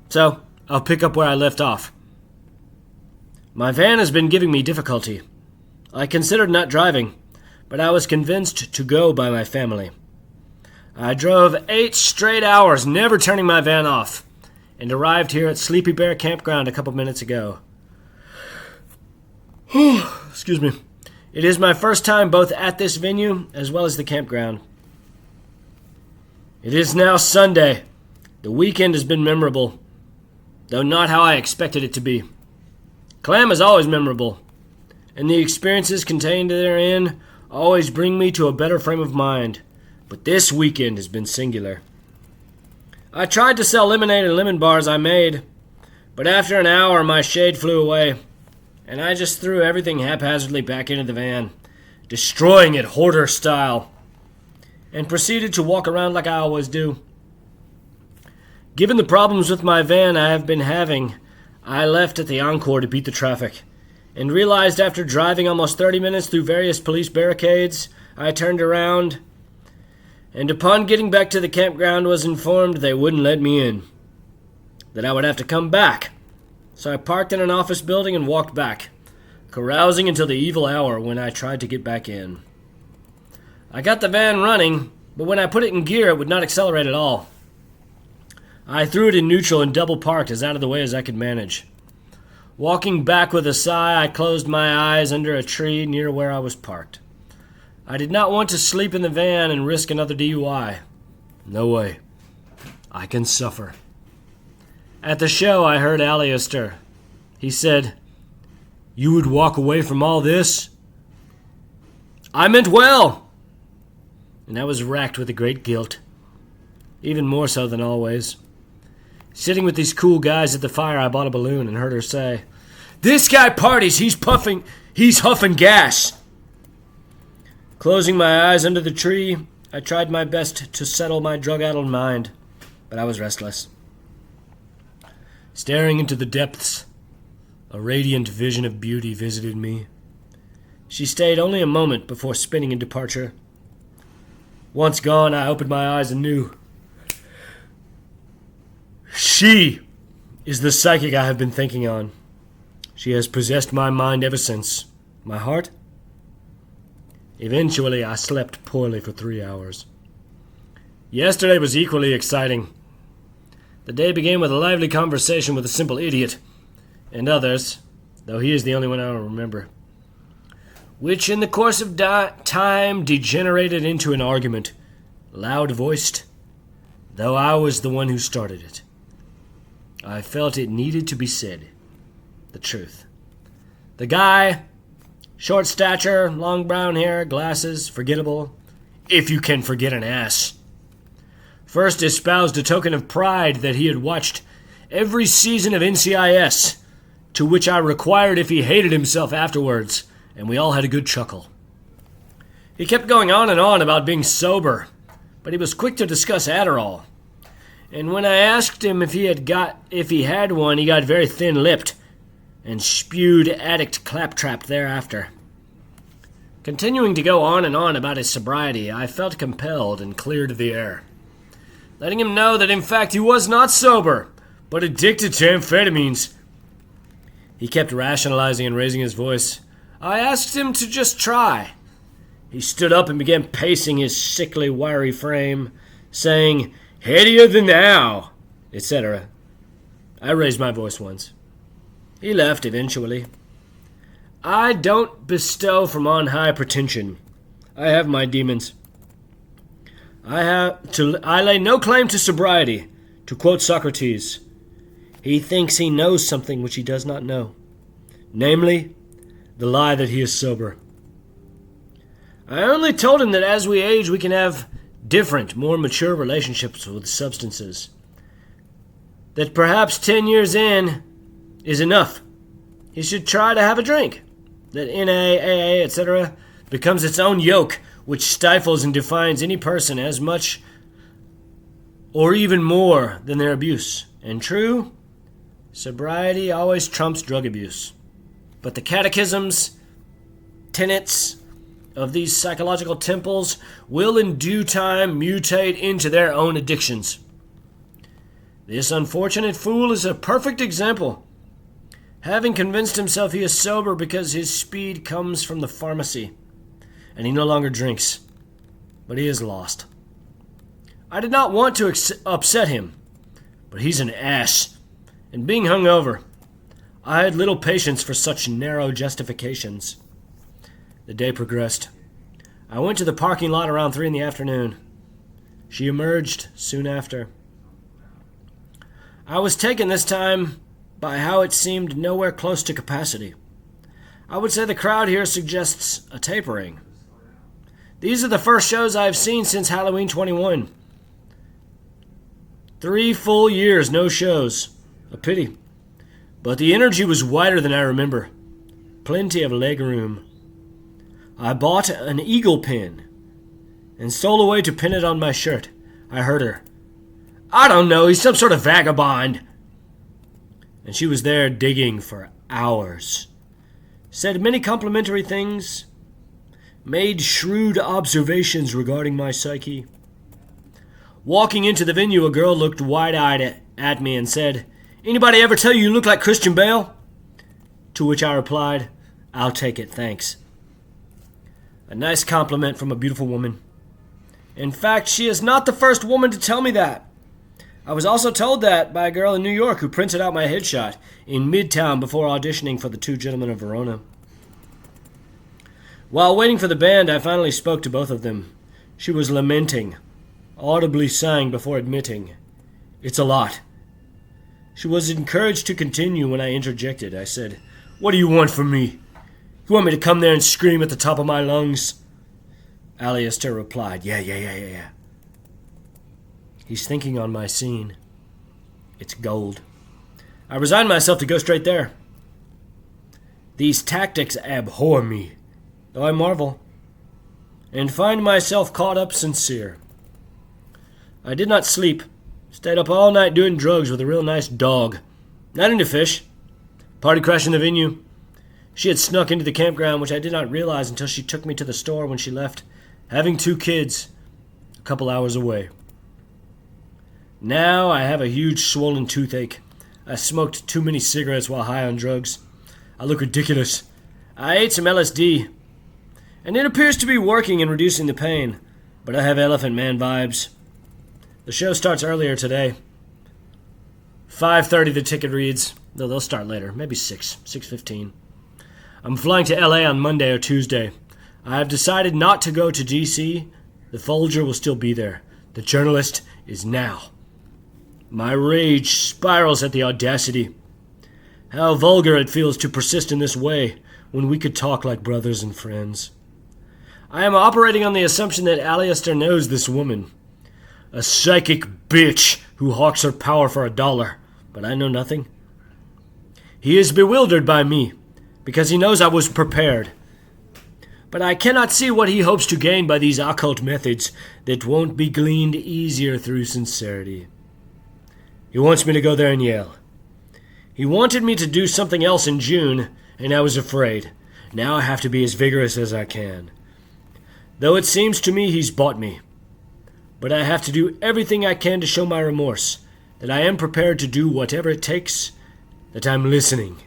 So, I'll pick up where I left off. My van has been giving me difficulty. I considered not driving, but I was convinced to go by my family. I drove 8 straight hours, never turning my van off, and arrived here at Sleepy Bear Campground a couple minutes ago. Excuse me. It is my first time both at this venue as well as the campground. It is now Sunday. The weekend has been memorable, though not how I expected it to be. Clam is always memorable, and the experiences contained therein always bring me to a better frame of mind, but this weekend has been singular. I tried to sell lemonade and lemon bars I made, but after an hour my shade flew away, and I just threw everything haphazardly back into the van, destroying it hoarder style, and proceeded to walk around like I always do. Given the problems with my van I have been having, I left at the Encore to beat the traffic, and realized after driving almost 30 minutes through various police barricades, I turned around, and upon getting back to the campground was informed they wouldn't let me in, that I would have to come back. So I parked in an office building and walked back, carousing until the evil hour when I tried to get back in. I got the van running, but when I put it in gear, it would not accelerate at all. I threw it in neutral and double parked as out of the way as I could manage. Walking back with a sigh, I closed my eyes under a tree near where I was parked. I did not want to sleep in the van and risk another DUI. No way. I can suffer. At the show, I heard Alistair. He said, "You would walk away from all this?" I meant well! And I was racked with a great guilt. Even more so than always. Sitting with these cool guys at the fire, I bought a balloon and heard her say, "This guy parties, he's huffing gas." Closing my eyes under the tree, I tried my best to settle my drug-addled mind, but I was restless. Staring into the depths, a radiant vision of beauty visited me. She stayed only a moment before spinning in departure. Once gone, I opened my eyes anew. She is the psychic I have been thinking on. She has possessed my mind ever since. My heart? Eventually, I slept poorly for 3 hours. Yesterday was equally exciting. The day began with a lively conversation with a simple idiot, and others, though he is the only one I don't remember, which in the course of time degenerated into an argument, loud-voiced, though I was the one who started it. I felt it needed to be said. The truth. The guy, short stature, long brown hair, glasses, forgettable, if you can forget an ass, first espoused a token of pride that he had watched every season of NCIS, to which I required if he hated himself afterwards, and we all had a good chuckle. He kept going on and on about being sober, but he was quick to discuss Adderall. And when I asked him if he had one, he got very thin-lipped and spewed addict claptrap thereafter. Continuing to go on and on about his sobriety, I felt compelled and cleared the air, letting him know that in fact he was not sober, but addicted to amphetamines. He kept rationalizing and raising his voice. I asked him to just try. He stood up and began pacing his sickly, wiry frame, saying, "Headier than thou," etc. I raised my voice once. He left eventually. I don't bestow from on high pretension. I have my demons. I lay no claim to sobriety. To quote Socrates, he thinks he knows something which he does not know, namely, the lie that he is sober. I only told him that as we age, we can have different, more mature relationships with substances. That perhaps 10 years in is enough. He should try to have a drink. That NA, AA, etc. becomes its own yoke, which stifles and defines any person as much or even more than their abuse. And true, sobriety always trumps drug abuse. But the catechisms, tenets of these psychological temples will in due time mutate into their own addictions. This unfortunate fool is a perfect example, having convinced himself he is sober because his speed comes from the pharmacy, and he no longer drinks, but he is lost. I did not want to upset him, but he's an ass, and being hungover, I had little patience for such narrow justifications. The day progressed. I went to the parking lot around 3 p.m. She emerged soon after. I was taken this time by how it seemed nowhere close to capacity. I would say the crowd here suggests a tapering. These are the first shows I have seen since Halloween 21. 3 full years, no shows. A pity. But the energy was wider than I remember. Plenty of leg room. I bought an eagle pin and stole away to pin it on my shirt. I heard her. "I don't know, he's some sort of vagabond." And she was there digging for hours. Said many complimentary things. Made shrewd observations regarding my psyche. Walking into the venue, a girl looked wide-eyed at me and said, "Anybody ever tell you look like Christian Bale?" To which I replied, "I'll take it, thanks." A nice compliment from a beautiful woman. In fact, she is not the first woman to tell me that. I was also told that by a girl in New York who printed out my headshot in Midtown before auditioning for The Two Gentlemen of Verona. While waiting for the band, I finally spoke to both of them. She was lamenting, audibly sighing before admitting, "It's a lot." She was encouraged to continue when I interjected. I said, "What do you want from me? You want me to come there and scream at the top of my lungs?" Alistair replied, Yeah. He's thinking on my scene. It's gold. I resigned myself to go straight there. These tactics abhor me, though I marvel, and find myself caught up sincere. I did not sleep. Stayed up all night doing drugs with a real nice dog. Not into fish. Party crashed in the venue. She had snuck into the campground, which I did not realize until she took me to the store when she left, having 2 kids, a couple hours away. Now I have a huge swollen toothache. I smoked too many cigarettes while high on drugs. I look ridiculous. I ate some LSD, and it appears to be working in reducing the pain, but I have Elephant Man vibes. The show starts earlier today. 5:30 the ticket reads, though they'll start later, maybe 6:15. I'm flying to LA on Monday or Tuesday. I have decided not to go to DC. The Folger will still be there. The Journalist is now. My rage spirals at the audacity. How vulgar it feels to persist in this way when we could talk like brothers and friends. I am operating on the assumption that Alistair knows this woman. A psychic bitch who hawks her power for $1, but I know nothing. He is bewildered by me, because he knows I was prepared. But I cannot see what he hopes to gain by these occult methods that won't be gleaned easier through sincerity. He wants me to go there and yell. He wanted me to do something else in June, and I was afraid. Now I have to be as vigorous as I can. Though it seems to me he's bought me. But I have to do everything I can to show my remorse, that I am prepared to do whatever it takes, that I'm listening.